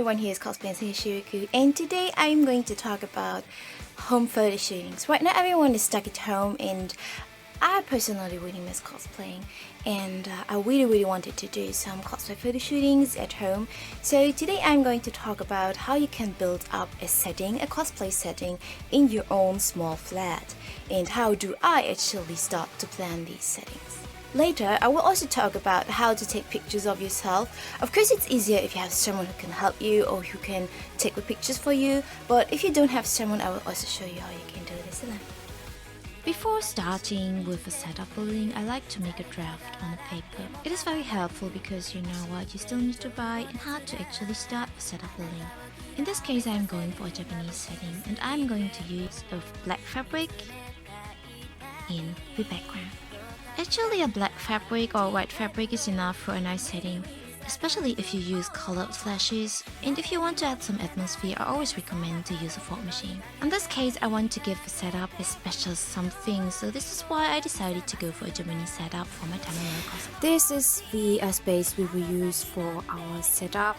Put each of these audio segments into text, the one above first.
everyone, here is Cosplay and today I'm going to talk about home photo shootings. Right now everyone is stuck at home and I personally really miss cosplaying, and I really wanted to do some cosplay photo shootings at home. So today I'm going to talk about how you can build up a cosplay setting in your own small flat, and how do I actually start to plan these settings. Later, I will also talk about how to take pictures of yourself. Of course, it's easier if you have someone who can help you or who can take the pictures for you, but if you don't have someone, I will also show you how you can do this alone. Before starting with a setup building, I like to make a draft on a paper. It is very helpful because you know what you still need to buy and how to actually start the setup building. In this case, I'm going for a Japanese setting and I'm going to use a black fabric in the background. Actually, a black fabric or white fabric is enough for a nice setting, especially if you use colored flashes, and if you want to add some atmosphere, I always recommend to use a fog machine. In this case, I want to give the setup a special something, so this is why I decided to go for a Japanese setup for my Tamamura cosplay. This is the space we will use for our setup.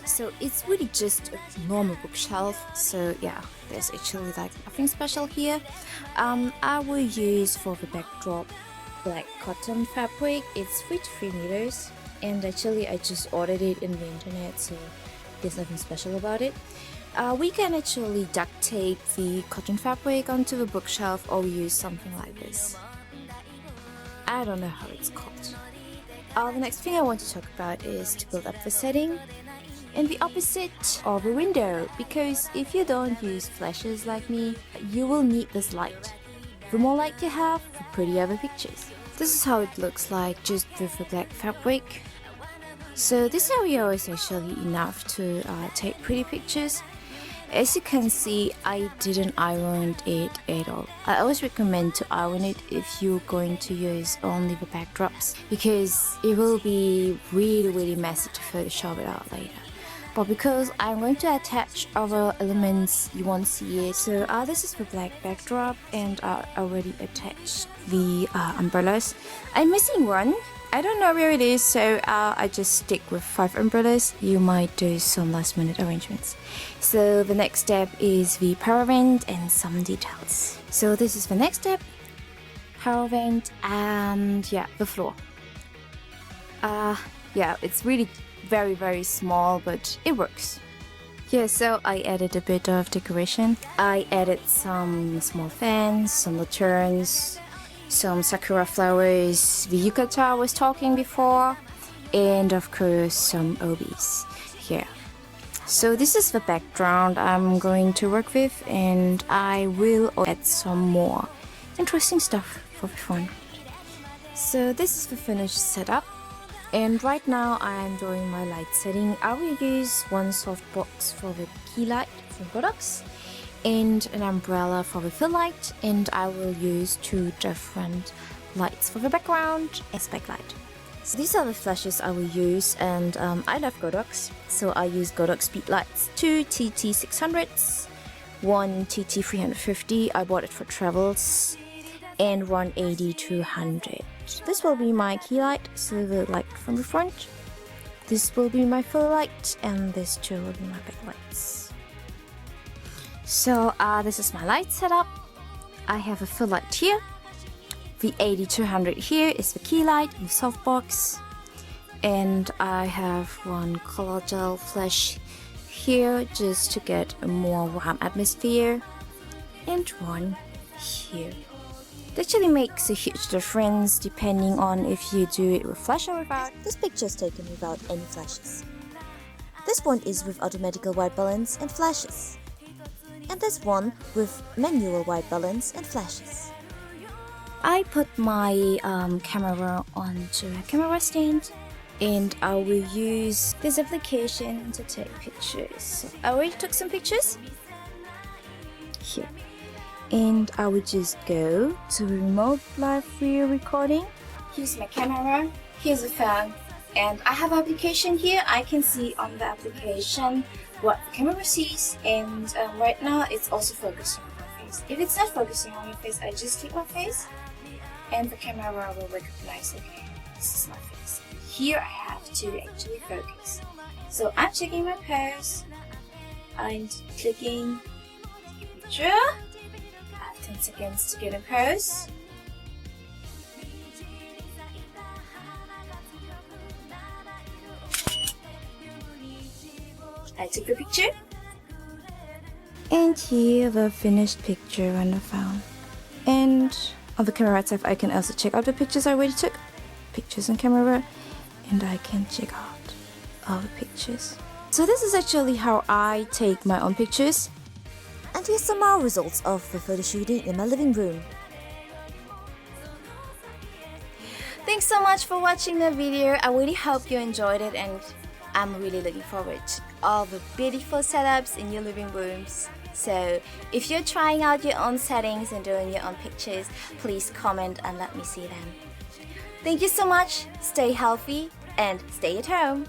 So it's really just a normal bookshelf, so yeah, there's actually like nothing special here. I will use for the backdrop black cotton fabric. It's 3 to 3 meters, and actually I just ordered it in the internet, so there's nothing special about it. We can actually duct tape the cotton fabric onto the bookshelf or use something like this. I don't know how it's called. The next thing I want to talk about is to build up the setting and the opposite of a window, because if you don't use flashes like me, you will need this light. The more light you have, the prettier the pictures. This is how it looks like just with the black fabric. So this area is actually enough to take pretty pictures. As you can see, I didn't iron it at all. I always recommend to iron it if you're going to use only the backdrops, because it will be really messy to Photoshop it out later. But because I'm going to attach other elements, you won't see it. So this is the black backdrop, and I already attached the umbrellas. I'm missing one. I don't know where it is, so I just stick with 5 umbrellas. You might do some last minute arrangements. So the next step is the power vent and some details. So this is the next step. Power vent and yeah, the floor. Yeah, it's really very small, but it works. Yeah, so I added a bit of decoration. I added some small fans, some lanterns, some sakura flowers, the yukata I was talking before, and of course some obis here. So this is the background I'm going to work with, and I will add some more interesting stuff for the front. So this is the finished setup. And right now I'm doing my light setting. I will use one softbox for the key light from Godox and an umbrella for the fill light, and I will use 2 different lights for the background as backlight. So these are the flashes I will use, and I love Godox, so I use Godox speed lights, 2 TT600s, 1 TT350, I bought it for travels, and 1 AD200. This will be my key light, so the light from the front. This will be my fill light, and this 2 will be my backlights. So this is my light setup. I have a fill light here. The AD200 here is the key light in the softbox, and I have one color gel flash here just to get a more warm atmosphere, and one here. It actually makes a huge difference depending on if you do it with flash or without. This picture is taken without any flashes. This one is with automatical white balance and flashes. And this one with manual white balance and flashes. I put my camera onto a camera stand, and I will use this application to take pictures. I already took some pictures here. And I will just go to remote live video recording. Here's my camera, here's the phone, and I have an application here. I can see on the application what the camera sees, and right now it's also focusing on my face. If it's not focusing on your face, I just click my face and the camera will recognize, okay, this is my face. here I have to actually focus. So I'm checking my pose. I'm clicking picture. I have 10 seconds to get a pose. I took the picture. And here the finished picture on the phone. And on the camera itself, I can also check out the pictures I already took. Pictures on camera. And I can check out all the pictures. So this is actually how I take my own pictures. And here's some more results of the photo shooting in my living room. Thanks so much for watching the video. I really hope you enjoyed it, and I'm really looking forward to all the beautiful setups in your living rooms. So if you're trying out your own settings and doing your own pictures, please comment and let me see them. Thank you so much. Stay healthy and stay at home.